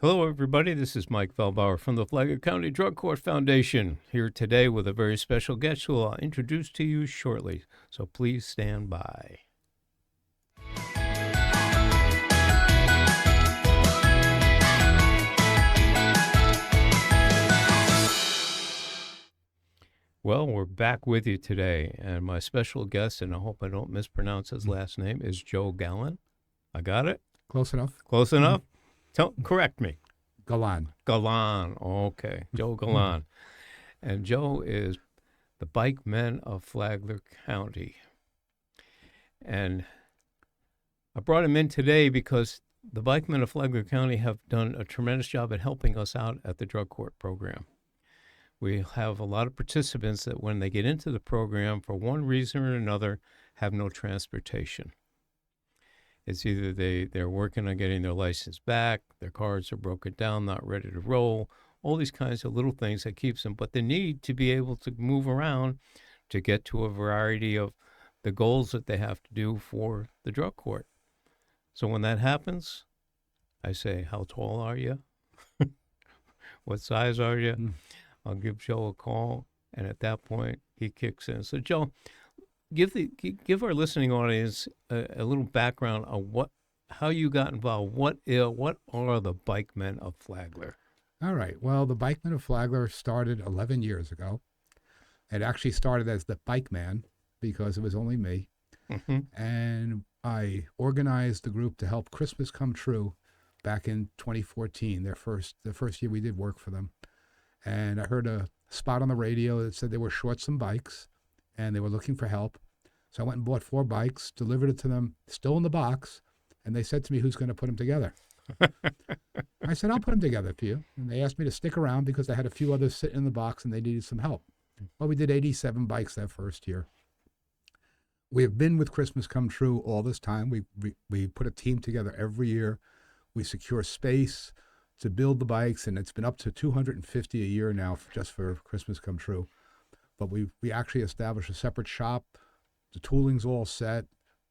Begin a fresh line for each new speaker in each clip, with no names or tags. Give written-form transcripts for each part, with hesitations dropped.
Hello, everybody. This is Mike Feldbauer from the Flagler County Drug Court Foundation, here today with a very special guest who I'll introduce to you shortly. So please stand by. Well, we're back with you today, and my special guest, and I hope I don't mispronounce his last name, is Joe Gallen. I got it?
Close enough.
Close enough? Correct me.
Galan.
Galan. Okay. Joe Galan. And Joe is the Bike Men of Flagler County. And I brought him in today because the Bike Men of Flagler County have done a tremendous job at helping us out at the drug court program. We have a lot of participants that when they get into the program, for one reason or another, have no transportation. It's either they're working on getting their license back, their cars are broken down, not ready to roll, all these kinds of little things that keeps them, but they need to be able to move around to get to a variety of the goals that they have to do for the drug court. So when that happens, I say, how tall are you? What size are you? I'll give Joe a call, and at that point, he kicks in. So, Joe, give our listening audience a little background on how you got involved. What are the Bike Men of Flagler?
All right. Well, the Bike Men of Flagler started 11 years ago. It actually started as the Bike Man because it was only me.
Mm-hmm.
And I organized the group to help Christmas Come True back in 2014, the first year we did work for them. And I heard a spot on the radio that said they were short some bikes and they were looking for help. So I went and bought 4 bikes, delivered it to them, still in the box. And they said to me, who's going to put them together? I said, I'll put them together for you. And they asked me to stick around because they had a few others sitting in the box and they needed some help. Well, we did 87 bikes that first year. We have been with Christmas Come True all this time. We put a team together every year. We secure space to build the bikes, and it's been up to 250 a year now just for Christmas Come True. But we actually established a separate shop. The tooling's all set,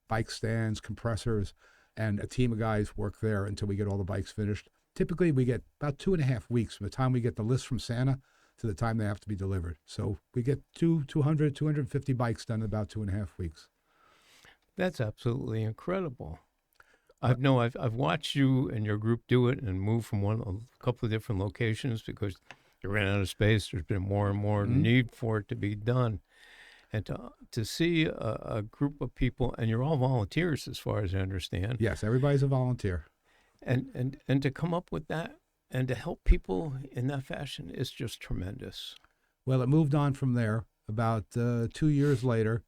bike stands, compressors, and a team of guys work there until we get all the bikes finished. Typically, we get about 2.5 weeks from the time we get the list from Santa to the time they have to be delivered. So we get 250 bikes done in about 2.5 weeks.
That's absolutely incredible. I've watched you and your group do it and move from a couple of different locations because you ran out of space. There's been more and more need for it to be done. And to see a group of people, and you're all volunteers as far as I understand.
Yes, everybody's a volunteer.
And to come up with that and to help people in that fashion is just tremendous.
Well, it moved on from there. About 2 years later,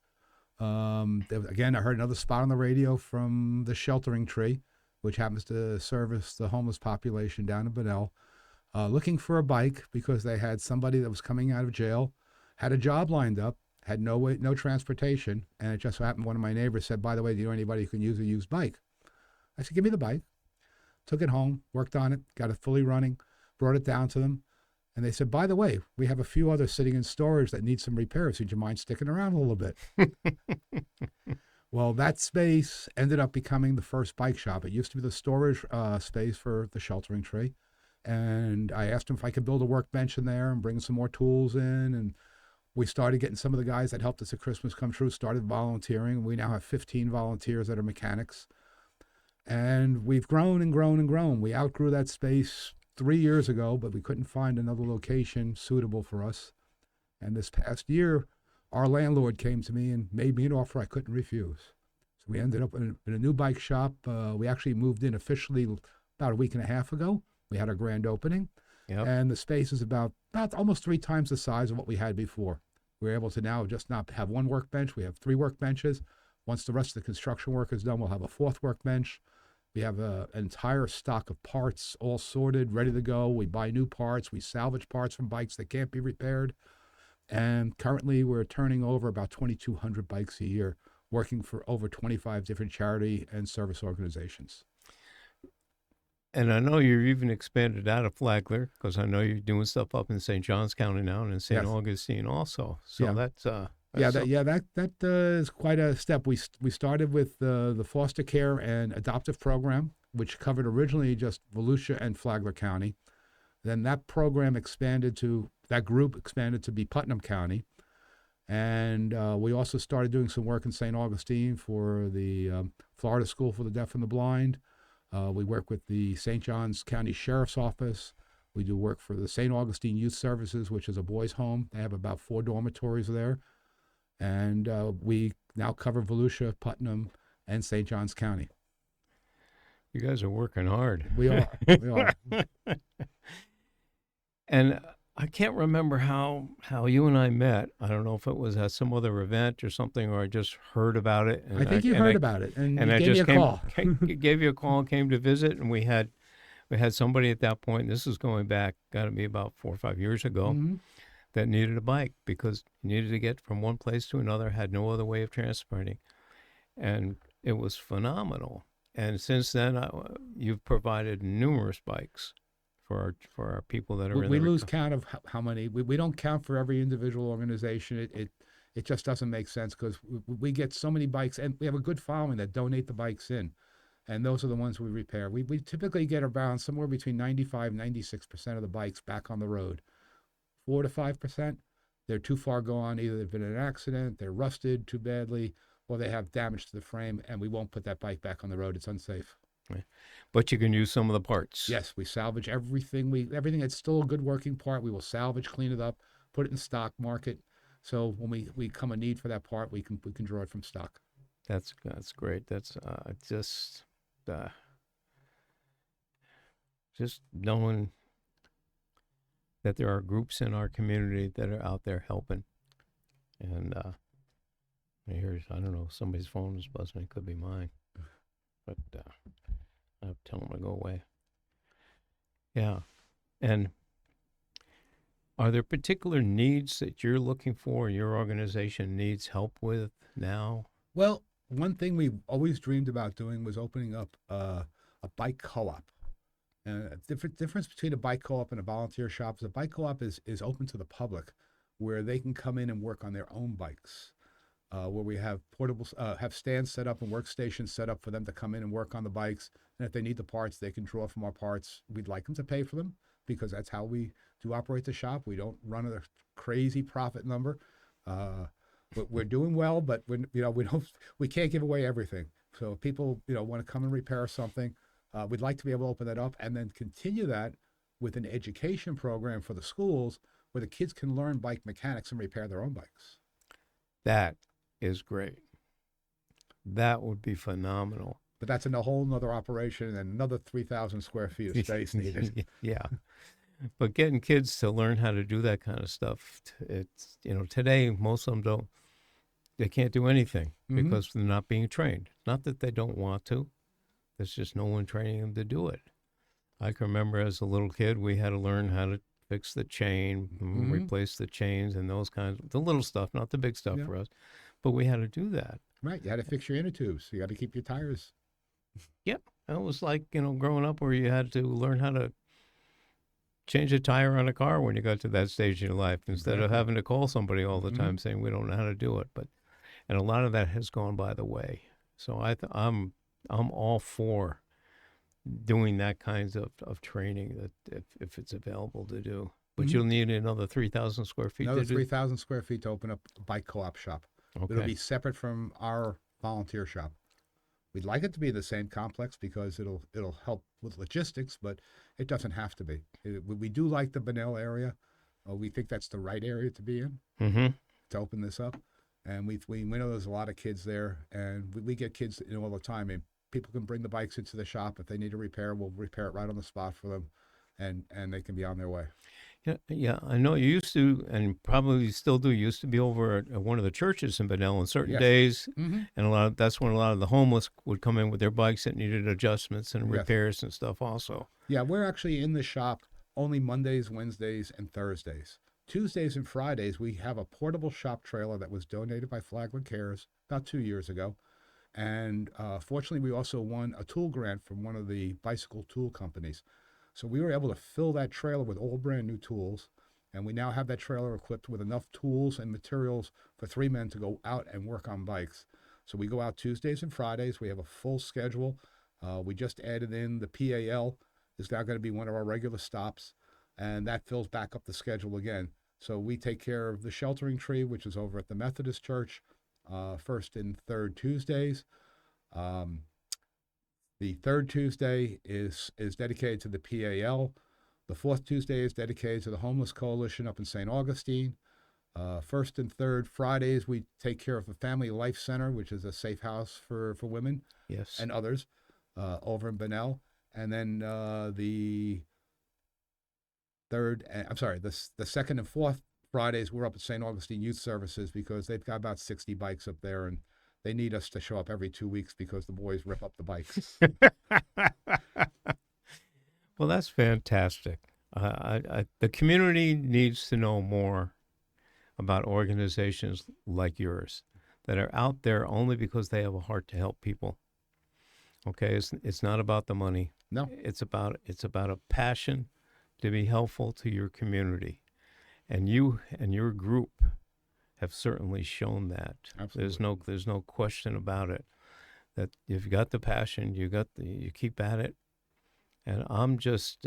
again, I heard another spot on the radio from the Sheltering Tree, which happens to service the homeless population down in Bunnell, looking for a bike because they had somebody that was coming out of jail, had a job lined up, had no transportation, and it just so happened one of my neighbors said, by the way, do you know anybody who can use a used bike? I said, give me the bike. Took it home, worked on it, got it fully running, brought it down to them. And they said, by the way, we have a few others sitting in storage that need some repairs. Would you mind sticking around a little bit? Well, that space ended up becoming the first bike shop. It used to be the storage space for the Sheltering Tree. And I asked them if I could build a workbench in there and bring some more tools in. And we started getting some of the guys that helped us at Christmas Come True, started volunteering. We now have 15 volunteers that are mechanics. And we've grown and grown and grown. We outgrew that space 3 years ago, but we couldn't find another location suitable for us. And this past year, our landlord came to me and made me an offer I couldn't refuse. So we ended up in a new bike shop. We actually moved in officially about a week and a half ago. We had our grand opening.
Yep.
And the space is about almost 3 times the size of what we had before. We're able to now just not have one workbench. We have 3 workbenches. Once the rest of the construction work is done, we'll have a 4th workbench. We have an entire stock of parts all sorted, ready to go. We buy new parts. We salvage parts from bikes that can't be repaired. And currently we're turning over about 2,200 bikes a year, working for over 25 different charity and service organizations.
And I know you've even expanded out of Flagler because I know you're doing stuff up in St. Johns County now and in St.
Yes.
Augustine also. So
Yeah.
that's
that is quite a step. We started with the foster care and adoptive program which covered originally just Volusia and Flagler County. Then that group expanded to be Putnam County. And we also started doing some work in St. Augustine for the Florida School for the Deaf and the Blind. We work with the St. Johns County Sheriff's Office. We do work for the St. Augustine Youth Services, which is a boys' home. They have about 4 dormitories there. And we now cover Volusia, Putnam, and St. Johns County.
You guys are working hard.
We are. We are.
And I can't remember how you and I met. I don't know if it was at some other event or something, or I just heard about it.
And I think you heard about it, and you
I
gave me a call.
Gave you a call, came to visit, and we had somebody at that point. And this is going back, got to be about 4 or 5 years ago,
Mm-hmm.
that needed a bike because you needed to get from one place to another, had no other way of transporting, and it was phenomenal. And since then, you've provided numerous bikes for our people that are in
We lose count of how many. We don't count for every individual organization. It just doesn't make sense because we get so many bikes, and we have a good following that donate the bikes in, and those are the ones we repair. We typically get around somewhere between 95-96% of the bikes back on the road. 4 to 5%, they're too far gone. Either they've been in an accident, they're rusted too badly, or they have damage to the frame, and we won't put that bike back on the road. It's unsafe.
Right. But you can use some of the parts.
Yes, we salvage everything. Everything that's still a good working part, we will salvage, clean it up, put it in stock market. So when we come a need for that part, we can draw it from stock.
That's great. That's just knowing that there are groups in our community that are out there helping. And I don't know, somebody's phone is buzzing. It could be mine, but I'll tell them to go away. Yeah. And are there particular needs that you're looking for, your organization needs help with now?
Well, one thing we always dreamed about doing was opening up a bike co-op. The difference between a bike co-op and a volunteer shop is a bike co-op is open to the public, where they can come in and work on their own bikes. Where we have have stands set up and workstations set up for them to come in and work on the bikes. And if they need the parts, they can draw from our parts. We'd like them to pay for them because that's how we do operate the shop. We don't run a crazy profit number. We're doing well, but we can't give away everything. So if people want to come and repair something, we'd like to be able to open that up and then continue that with an education program for the schools where the kids can learn bike mechanics and repair their own bikes.
That is great. That would be phenomenal.
But that's in a whole nother operation and another 3,000 square feet of space needed.
Yeah. But getting kids to learn how to do that kind of stuff, it's, today most of them they can't do anything because they're not being trained. Not that they don't want to. There's just no one training them to do it. I can remember as a little kid, we had to learn how to fix the chain, replace the chains and those kinds of, the little stuff, not the big stuff for us, but we had to do that.
Right. You had to fix your inner tubes. You got to keep your tires.
Yep. It was like, growing up where you had to learn how to change a tire on a car when you got to that stage in your life instead of having to call somebody all the time saying we don't know how to do it. And a lot of that has gone by the way. So I'm all for doing that kinds of training that if it's available to do. But you'll need another 3,000 square feet
another
to do.
3,000 square feet to open up a bike co-op shop.
Okay.
It'll be separate from our volunteer shop. We'd like it to be in the same complex because it'll help with logistics, but it doesn't have to be. We do like the Bunnell area. We think that's the right area to be in to open this up. And we know there's a lot of kids there, and we get kids all the time. And people can bring the bikes into the shop. If they need a repair, we'll repair it right on the spot for them, and they can be on their way.
Yeah, I know you used to, and probably still do, used to be over at one of the churches in Bunnell on certain days, and that's when a lot of the homeless would come in with their bikes that needed adjustments and repairs and stuff also.
Yeah, we're actually in the shop only Mondays, Wednesdays, and Thursdays. Tuesdays and Fridays, we have a portable shop trailer that was donated by Flagler Cares about 2 years ago. And fortunately, we also won a tool grant from one of the bicycle tool companies. So we were able to fill that trailer with all brand new tools. And we now have that trailer equipped with enough tools and materials for 3 men to go out and work on bikes. So we go out Tuesdays and Fridays. We have a full schedule. We just added in the PAL is now going to be one of our regular stops, and that fills back up the schedule again. So we take care of the sheltering tree, which is over at the Methodist Church, first and third Tuesdays. Um, the third Tuesday is dedicated to the PAL. The fourth Tuesday is dedicated to the Homeless Coalition up in St. Augustine. First and third Fridays, we take care of the Family Life Center, which is a safe house for women
Yes.
and others over in Bunnell. And then the second and fourth Fridays, we're up at St. Augustine Youth Services because they've got about 60 bikes up there, and they need us to show up every 2 weeks because the boys rip up the bikes.
Well, that's fantastic. The community needs to know more about organizations like yours that are out there only because they have a heart to help people. Okay, it's not about the money.
No.
It's about a passion to be helpful to your community, and you and your group have certainly shown that.
Absolutely.
There's no question about it. That you've got the passion, you keep at it, and I'm just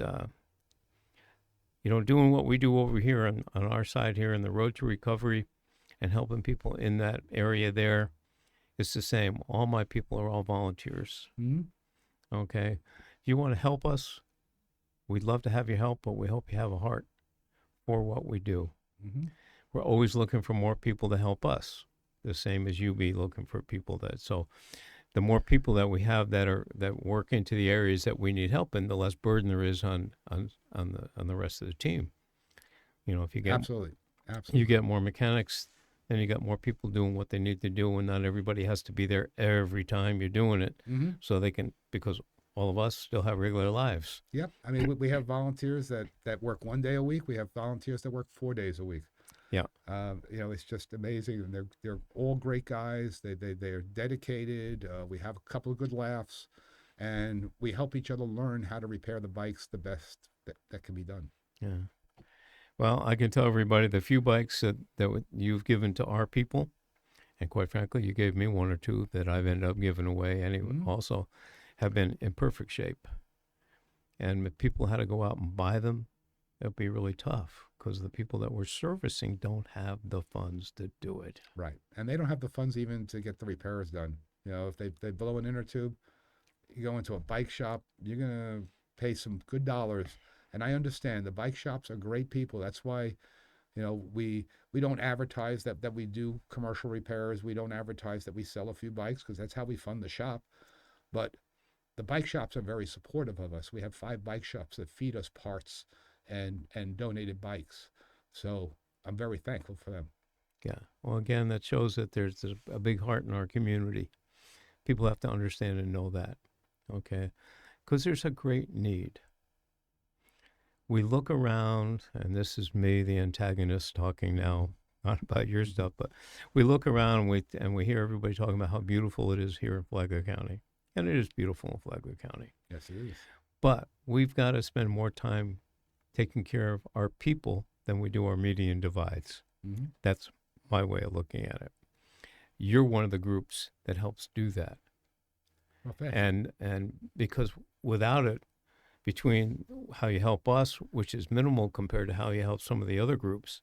doing what we do over here on our side here in the Road to Recovery, and helping people in that area there. It's the same. All my people are all volunteers.
Mm-hmm.
Okay, if you want to help us, we'd love to have your help, but we hope you have a heart for what we do.
Mm-hmm.
We're always looking for more people to help us, the same as you be looking for people that. So the more people that we have that work into the areas that we need help in, the less burden there is on the rest of the team. If you get
Absolutely.
you get more mechanics, then you got more people doing what they need to do, and not everybody has to be there every time you're doing it.
Mm-hmm.
So they can, because all of us still have regular lives.
Yep. I mean, we have volunteers that work 1 day a week. We have volunteers that work 4 days a week.
Yeah.
It's just amazing. And they're all great guys. They're dedicated. We have a couple of good laughs, and we help each other learn how to repair the bikes the best that can be done.
Yeah. Well, I can tell everybody the few bikes that you've given to our people, and quite frankly, you gave me one or two that I've ended up giving away anyway,
Mm-hmm.
also have been in perfect shape. And if people had to go out and buy them, it would be really tough because the people that we're servicing don't have the funds to do it.
Right. And they don't have the funds even to get the repairs done. If they blow an inner tube, you go into a bike shop, you're going to pay some good dollars. And I understand the bike shops are great people. That's why, we don't advertise that we do commercial repairs. We don't advertise that we sell a few bikes because that's how we fund the shop. But the bike shops are very supportive of us. We have 5 bike shops that feed us parts and donated bikes. So I'm very thankful for them.
Yeah. Well, again, that shows that there's a big heart in our community. People have to understand and know that. Okay. Because there's a great need. We look around, and this is me, the antagonist, talking now, not about your stuff, but we look around and we hear everybody talking about how beautiful it is here in Flagler County. And it is beautiful in Flagler County.
Yes, it is.
But we've got to spend more time taking care of our people than we do our median divides.
Mm-hmm.
That's my way of looking at it. You're one of the groups that helps do that.
Well, thank
you. And because without it, between how you help us, which is minimal compared to how you help some of the other groups,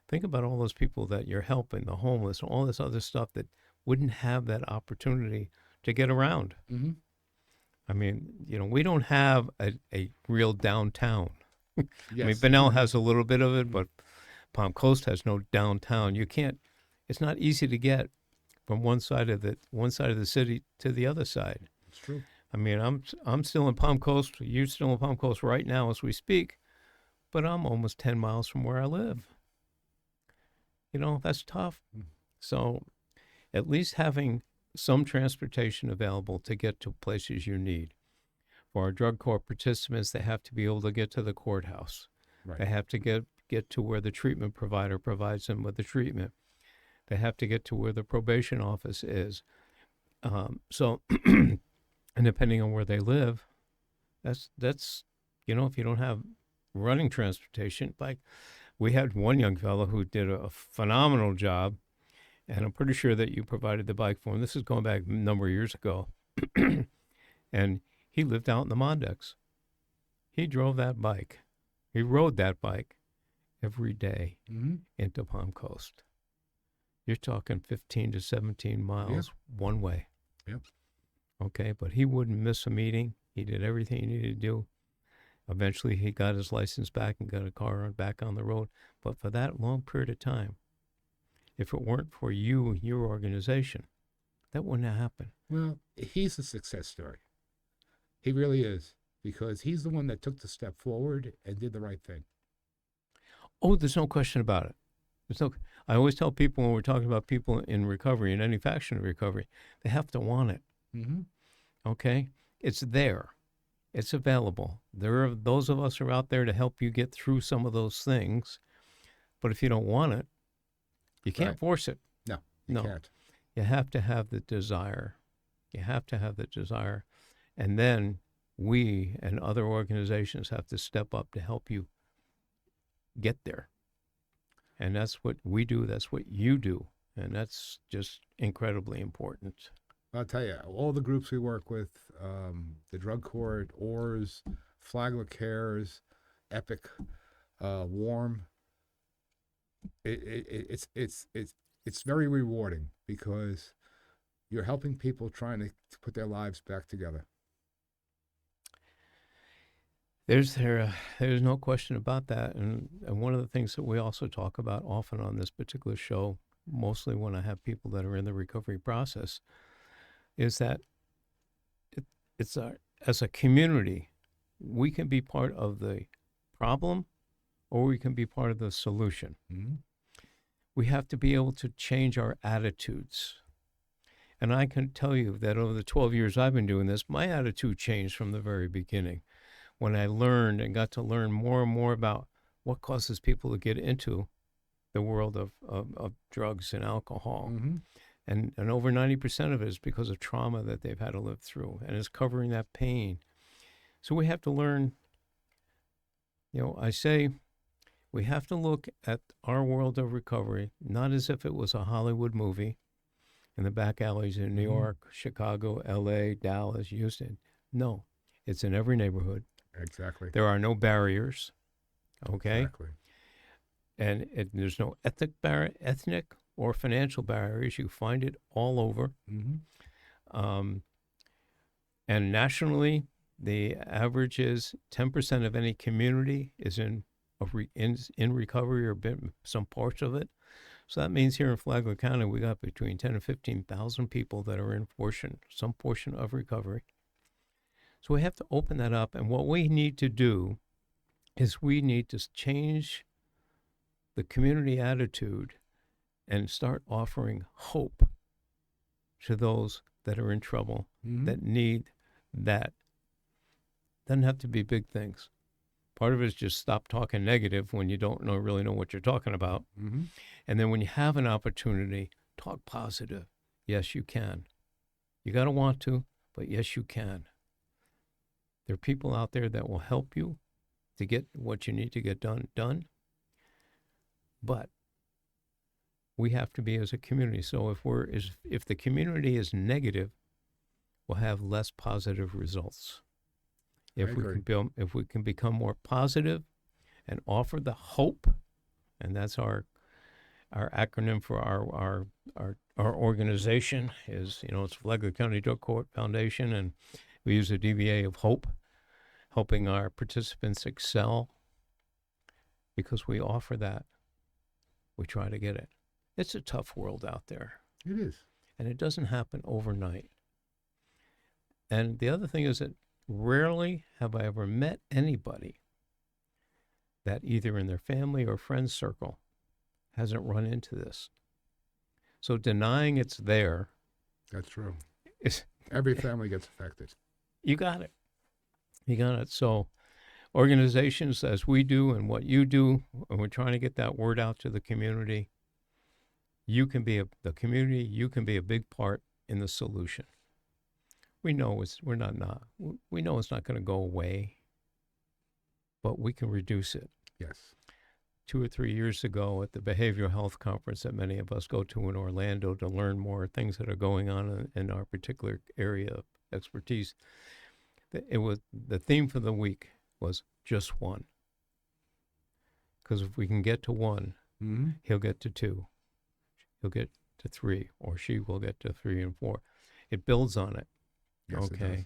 think about all those people that you're helping, the homeless, all this other stuff that wouldn't have that opportunity to get around.
Mm-hmm.
I mean, we don't have a real downtown.
Yes.
I mean, Bunnell has a little bit of it, but Palm Coast has no downtown. It's not easy to get from one side of the city to the other side.
It's true.
I mean, I'm still in Palm Coast. You're still in Palm Coast right now as we speak, but I'm almost 10 miles from where I live. That's tough. So at least having some transportation available to get to places you need. For our drug court participants, they have to be able to get to the courthouse.
Right.
They have to get to where the treatment provider provides them with the treatment. They have to get to where the probation office is. And depending on where they live, that's if you don't have running transportation, like we had one young fellow who did a phenomenal job, and I'm pretty sure that you provided the bike for him. This is going back a number of years ago. And he lived out in the Mondex. He drove that bike. He rode that bike every day
Mm-hmm.
into Palm Coast. You're talking 15 to 17 miles one way.
Yep.
Okay, but he wouldn't miss a meeting. He did everything he needed to do. Eventually, he got his license back and got a car back on the road. But for that long period of time, if it weren't for you and your organization, that wouldn't have happened.
Well, he's a success story. He really is, because he's the one that took the step forward and did the right thing.
Oh, there's no question about it. I always tell people when we're talking about people in recovery, in any faction of recovery, they have to want it.
Mm-hmm.
Okay? It's there. It's available. There are those of us who are out there to help you get through some of those things. But if you don't want it, you can't force it.
No, you can't.
You have to have the desire. You have to have the desire. And then we and other organizations have to step up to help you get there. And that's what we do. That's what you do. And that's just incredibly important.
I'll tell you, all the groups we work with, the Drug Court, ORS, Flagler Cares, Epic, Warm, it's very rewarding, because you're helping people trying to put their lives back together.
There's no question about that. And one of the things that we also talk about often on this particular show, mostly when I have people that are in the recovery process, is that as a community, we can be part of the problem or we can be part of the solution.
Mm-hmm.
We have to be able to change our attitudes. And I can tell you that over the 12 years I've been doing this, my attitude changed from the very beginning. When I learned and got to learn more and more about what causes people to get into the world of drugs and alcohol.
Mm-hmm.
And over 90% of it is because of trauma that they've had to live through, and it's covering that pain. So we have to learn, I say we have to look at our world of recovery, not as if it was a Hollywood movie in the back alleys in New York, Chicago, LA, Dallas, Houston. No, it's in every neighborhood.
Exactly.
There are no barriers, okay?
Exactly.
And there's no ethnic or financial barriers. You find it all over.
Mm-hmm.
And nationally, the average is 10% of any community is in recovery or been some parts of it. So that means here in Flagler County, we got between 10 and 15,000 people that are in some portion of recovery. So we have to open that up. And what we need to do is we need to change the community attitude and start offering hope to those that are in trouble, that need that. Doesn't have to be big things. Part of it is just stop talking negative when you don't really know what you're talking about.
Mm-hmm.
And then when you have an opportunity, talk positive. Yes, you can. You got to want to, but yes, you can. There are people out there that will help you to get what you need to get done. But we have to be as a community. So if the community is negative, we'll have less positive results. If we can become more positive and offer the hope, and that's our acronym for our organization is, it's Flagler County Drug Court Foundation, and we use the DBA of hope, helping our participants excel, because we offer that. We try to get it. It's a tough world out there.
It is.
And it doesn't happen overnight. And the other thing is that rarely have I ever met anybody that either in their family or friend circle hasn't run into this. So denying it's there.
That's true. Every family gets affected.
You got it. You got it. So organizations as we do and what you do, and we're trying to get that word out to the community, you can be the community, you can be a big part in the solution. We know we know it's not going to go away, but we can reduce it.
Yes.
2 or 3 years ago at the behavioral health conference that many of us go to in Orlando to learn more things that are going on in our particular area of expertise, it was the theme for the week was just one. Because if we can get to one,
Mm-hmm.
he'll get to two, he'll get to three, or she will get to three and four. It builds on it.
Yes, it does.
Okay.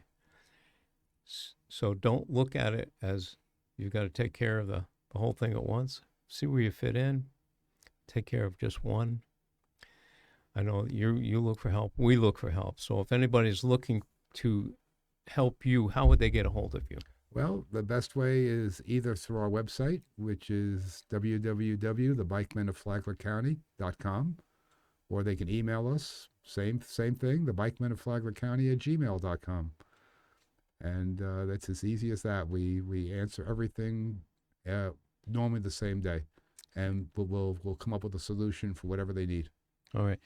So don't look at it as you've got to take care of the whole thing at once. See where you fit in. Take care of just one. I know you look for help. We look for help. So if anybody's looking to help you, how would they get a hold of you?
Well, the best way is either through our website, which is www.thebikemenofflaglercounty.com, or they can email us. Same thing, thebikemenofflaglercounty@gmail.com. And that's as easy as that. We answer everything normally the same day, and we'll come up with a solution for whatever they need.
All right.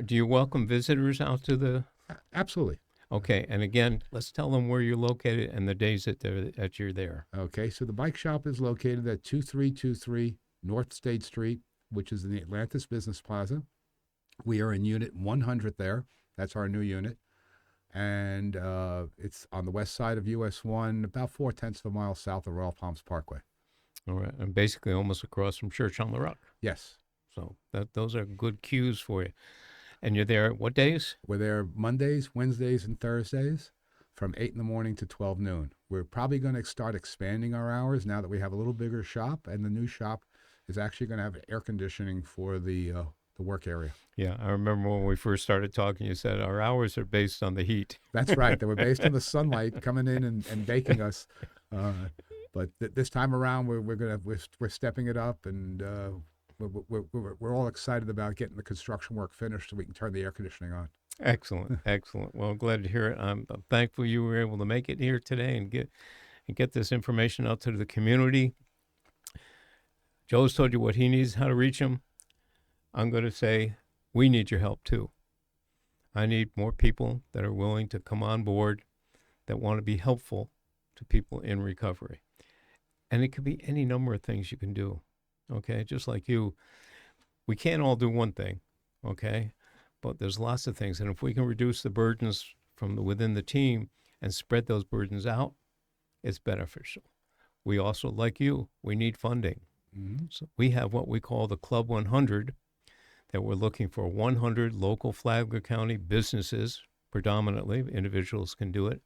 Do you welcome visitors out to the?
Absolutely.
Okay, and again, let's tell them where you're located and the days that you're there.
Okay, so the bike shop is located at 2323 North State Street, which is in the Atlantis Business Plaza. We are in Unit 100 there. That's our new unit. And it's on the west side of US 1, about 4/10 of a mile south of Royal Palms Parkway.
All right, and basically almost across from Church on the Rock.
Yes.
So those are good cues for you. And you're there what days?
We're there Mondays, Wednesdays, and Thursdays from 8 in the morning to 12 noon. We're probably going to start expanding our hours now that we have a little bigger shop, and the new shop is actually going to have air conditioning for the work area.
Yeah, I remember when we first started talking, you said our hours are based on the heat.
That's right. They were based on the sunlight coming in and baking us. But this time around, we're stepping it up, and we're all excited about getting the construction work finished so we can turn the air conditioning on.
Excellent, excellent. Well, glad to hear it. I'm thankful you were able to make it here today and get this information out to the community. Joe's told you what he needs, how to reach him. I'm going to say we need your help too. I need more people that are willing to come on board, that want to be helpful to people in recovery. And it could be any number of things you can do. Okay, just like you, we can't all do one thing. Okay, but there's lots of things, and if we can reduce the burdens from within the team and spread those burdens out, it's beneficial. We also, like you, we need funding.
Mm-hmm.
So we have what we call the Club 100, that we're looking for 100 local Flagler County businesses, predominantly individuals can do it.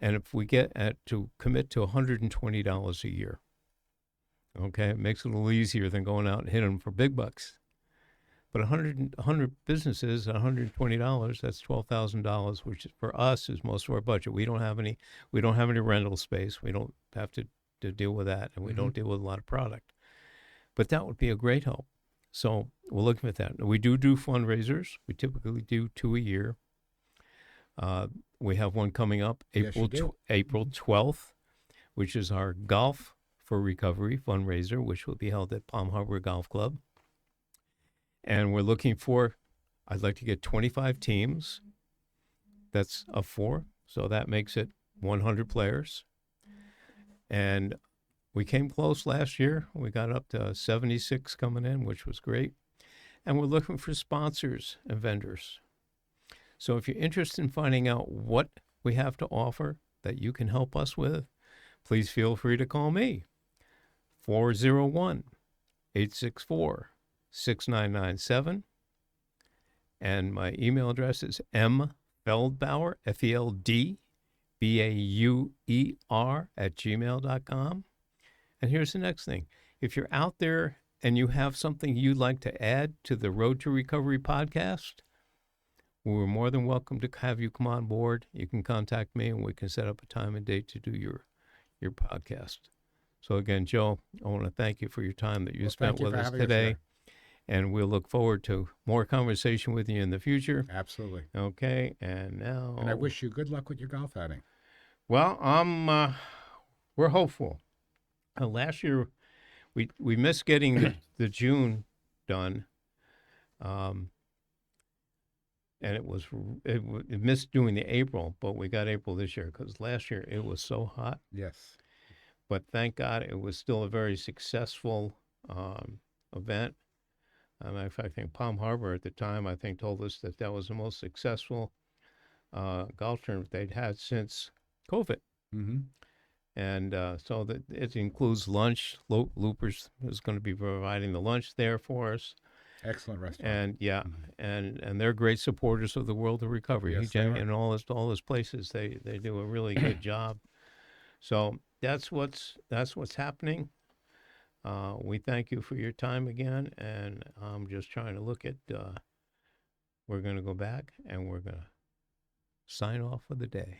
And if we get to commit to $120 a year, okay, it makes it a little easier than going out and hitting them for big bucks. But 100 businesses, $120, that's $12,000, which for us is most of our budget. We don't have any rental space. We don't have to deal with that, and we
Mm-hmm.
don't deal with a lot of product. But that would be a great help. So we're looking at that. We do fundraisers. We typically do 2 a year. We have one coming up April 12th, which is our Golf for Recovery fundraiser, which will be held at Palm Harbor Golf Club. And we're looking for, I'd like to get 25 teams. That's of 4, so that makes it 100 players. And we came close last year. We got up to 76 coming in, which was great. And we're looking for sponsors and vendors. So if you're interested in finding out what we have to offer that you can help us with, please feel free to call me, 401-864-6997. And my email address is mfeldbauer, FELDBAUER @gmail.com. And here's the next thing. If you're out there and you have something you'd like to add to the Road to Recovery podcast, we're more than welcome to have you come on board. You can contact me and we can set up a time and date to do your podcast. So again, Joe, I want to thank you for your time that you spent with us today. And we'll look forward to more conversation with you in the future.
Absolutely.
Okay, and now...
And I wish you good luck with your golf outing.
Well, we're hopeful. Last year, we missed getting the June done, and it missed doing the April, but we got April this year because last year it was so hot.
Yes.
But thank God it was still a very successful event. Matter of fact, I think Palm Harbor at the time, told us that was the most successful golf tournament they'd had since COVID.
Mm-hmm.
And so that it includes lunch. Loopers is going to be providing the lunch there for us.
Excellent restaurant.
And yeah,
Mhm.
and they're great supporters of the World of Recovery.
Yes, they are.
And all his places, they do a really good job. So that's what's happening. We thank you for your time again, and I'm just trying to look at. We're going to go back and we're going to sign off for the day.